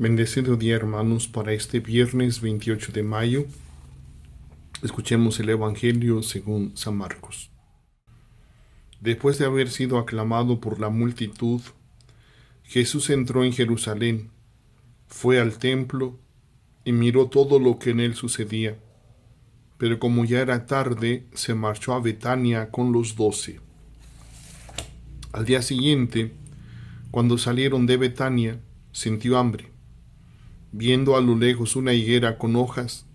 Bendecido día, hermanos, para este viernes 28 de mayo. Escuchemos el Evangelio según San Marcos. Después de haber sido aclamado por la multitud, Jesús entró en Jerusalén, fue al templo y miró todo lo que en él sucedía. Pero como ya era tarde, se marchó a Betania con los 12. Al día siguiente, cuando salieron de Betania, sintió hambre. Viendo a lo lejos una higuera con hojas,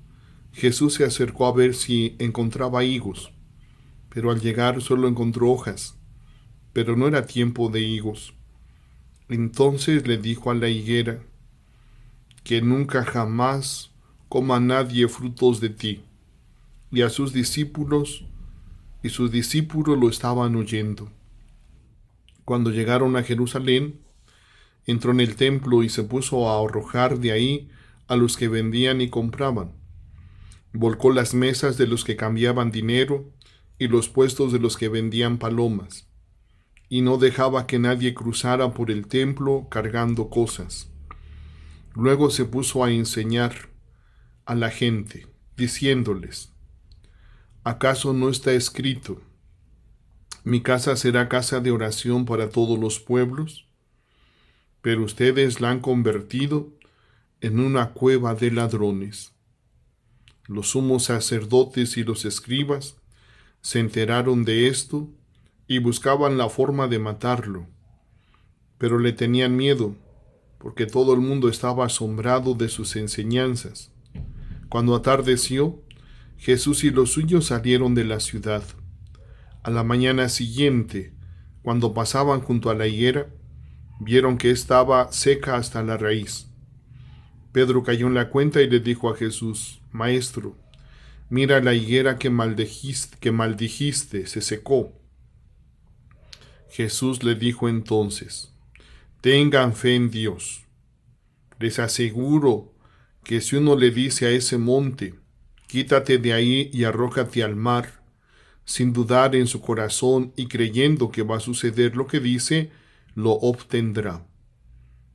Jesús se acercó a ver si encontraba higos, pero al llegar solo encontró hojas, pero no era tiempo de higos. Entonces le dijo a la higuera, que nunca jamás coma nadie frutos de ti. Y a sus discípulos lo estaban oyendo. Cuando llegaron a Jerusalén, entró en el templo y se puso a arrojar de ahí a los que vendían y compraban. Volcó las mesas de los que cambiaban dinero y los puestos de los que vendían palomas, y no dejaba que nadie cruzara por el templo cargando cosas. Luego se puso a enseñar a la gente, diciéndoles, ¿acaso no está escrito, mi casa será casa de oración para todos los pueblos? Pero ustedes la han convertido en una cueva de ladrones. Los sumos sacerdotes y los escribas se enteraron de esto y buscaban la forma de matarlo, pero le tenían miedo, porque todo el mundo estaba asombrado de sus enseñanzas. Cuando atardeció, Jesús y los suyos salieron de la ciudad. A la mañana siguiente, cuando pasaban junto a la higuera, vieron que estaba seca hasta la raíz. Pedro cayó en la cuenta y le dijo a Jesús, Maestro, mira la higuera que maldijiste, se secó. Jesús le dijo entonces, tengan fe en Dios. Les aseguro que si uno le dice a ese monte, quítate de ahí y arrójate al mar, sin dudar en su corazón y creyendo que va a suceder lo que dice, lo obtendrá.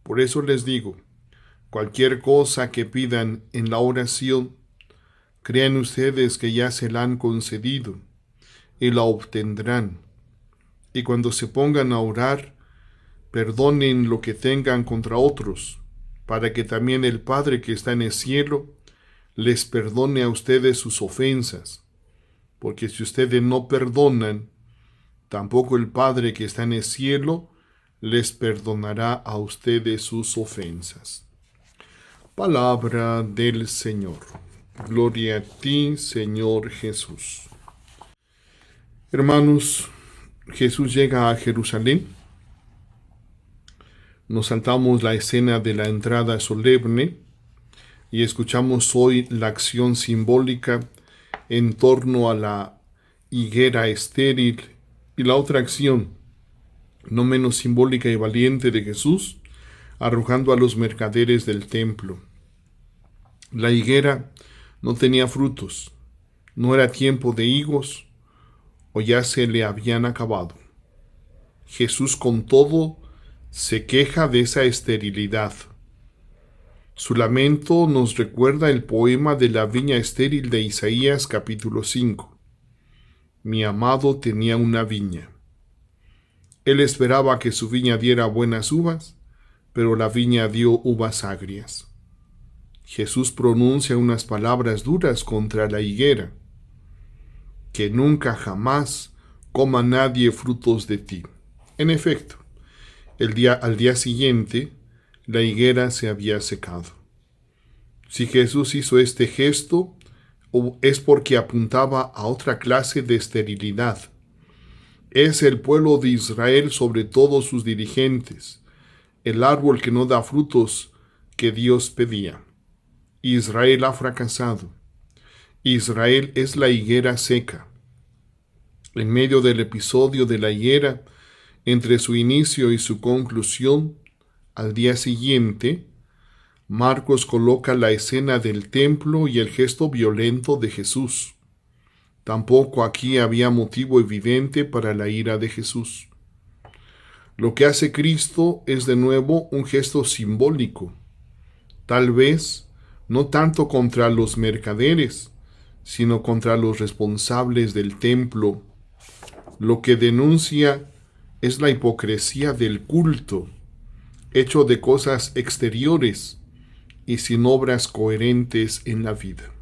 Por eso les digo, cualquier cosa que pidan en la oración, crean ustedes que ya se la han concedido y la obtendrán. Y cuando se pongan a orar, perdonen lo que tengan contra otros, para que también el Padre que está en el cielo les perdone a ustedes sus ofensas. Porque si ustedes no perdonan, tampoco el Padre que está en el cielo les perdonará a ustedes sus ofensas. Palabra del Señor. Gloria a ti, Señor Jesús. Hermanos, Jesús llega a Jerusalén. Nos saltamos la escena de la entrada solemne y escuchamos hoy la acción simbólica en torno a la higuera estéril y la otra acción, no menos simbólica y valiente, de Jesús, arrojando a los mercaderes del templo. La higuera no tenía frutos, no era tiempo de higos, o ya se le habían acabado. Jesús con todo se queja de esa esterilidad. Su lamento nos recuerda el poema de la viña estéril de Isaías capítulo 5. Mi amado tenía una viña. Él esperaba que su viña diera buenas uvas, pero la viña dio uvas agrias. Jesús pronuncia unas palabras duras contra la higuera. Que nunca jamás coma nadie frutos de ti. En efecto, al día siguiente, la higuera se había secado. Si Jesús hizo este gesto, es porque apuntaba a otra clase de esterilidad. Es el pueblo de Israel sobre todos sus dirigentes, el árbol que no da frutos que Dios pedía. Israel ha fracasado. Israel es la higuera seca. En medio del episodio de la higuera, entre su inicio y su conclusión, al día siguiente, Marcos coloca la escena del templo y el gesto violento de Jesús. Tampoco aquí había motivo evidente para la ira de Jesús. Lo que hace Cristo es de nuevo un gesto simbólico, tal vez no tanto contra los mercaderes, sino contra los responsables del templo. Lo que denuncia es la hipocresía del culto, hecho de cosas exteriores y sin obras coherentes en la vida.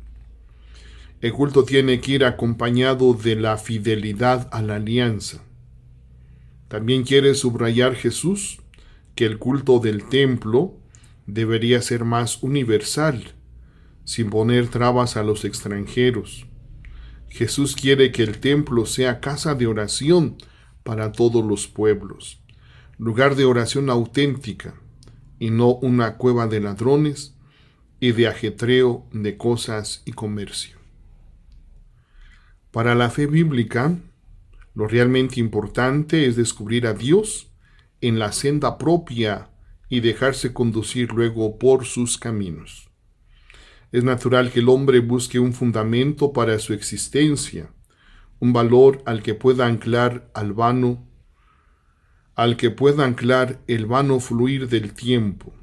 El culto tiene que ir acompañado de la fidelidad a la alianza. También quiere subrayar Jesús que el culto del templo debería ser más universal, sin poner trabas a los extranjeros. Jesús quiere que el templo sea casa de oración para todos los pueblos, lugar de oración auténtica y no una cueva de ladrones y de ajetreo de cosas y comercio. Para la fe bíblica, lo realmente importante es descubrir a Dios en la senda propia y dejarse conducir luego por sus caminos. Es natural que el hombre busque un fundamento para su existencia, un valor al que pueda anclar el vano fluir del tiempo.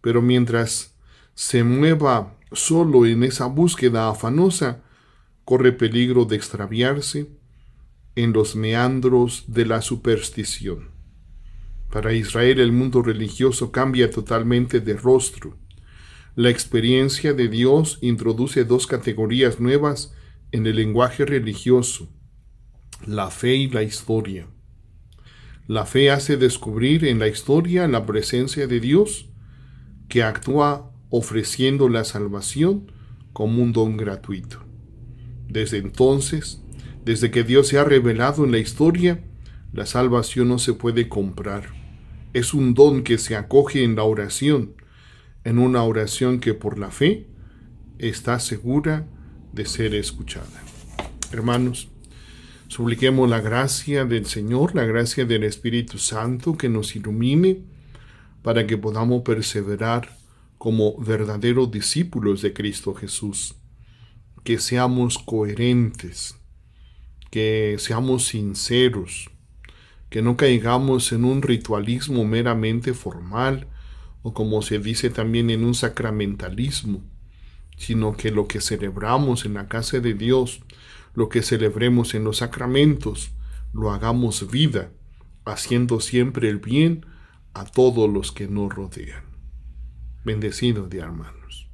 Pero mientras se mueva solo en esa búsqueda afanosa, corre peligro de extraviarse en los meandros de la superstición. Para Israel el mundo religioso cambia totalmente de rostro. La experiencia de Dios introduce dos categorías nuevas en el lenguaje religioso: la fe y la historia. La fe hace descubrir en la historia la presencia de Dios, que actúa ofreciendo la salvación como un don gratuito. Desde entonces, desde que Dios se ha revelado en la historia, la salvación no se puede comprar. Es un don que se acoge en la oración, en una oración que por la fe está segura de ser escuchada. Hermanos, supliquemos la gracia del Señor, la gracia del Espíritu Santo que nos ilumine para que podamos perseverar como verdaderos discípulos de Cristo Jesús, que seamos coherentes, que seamos sinceros, que no caigamos en un ritualismo meramente formal o, como se dice también, en un sacramentalismo, sino que lo que celebramos en la casa de Dios, lo que celebremos en los sacramentos, lo hagamos vida, haciendo siempre el bien a todos los que nos rodean. Bendecido día, hermanos.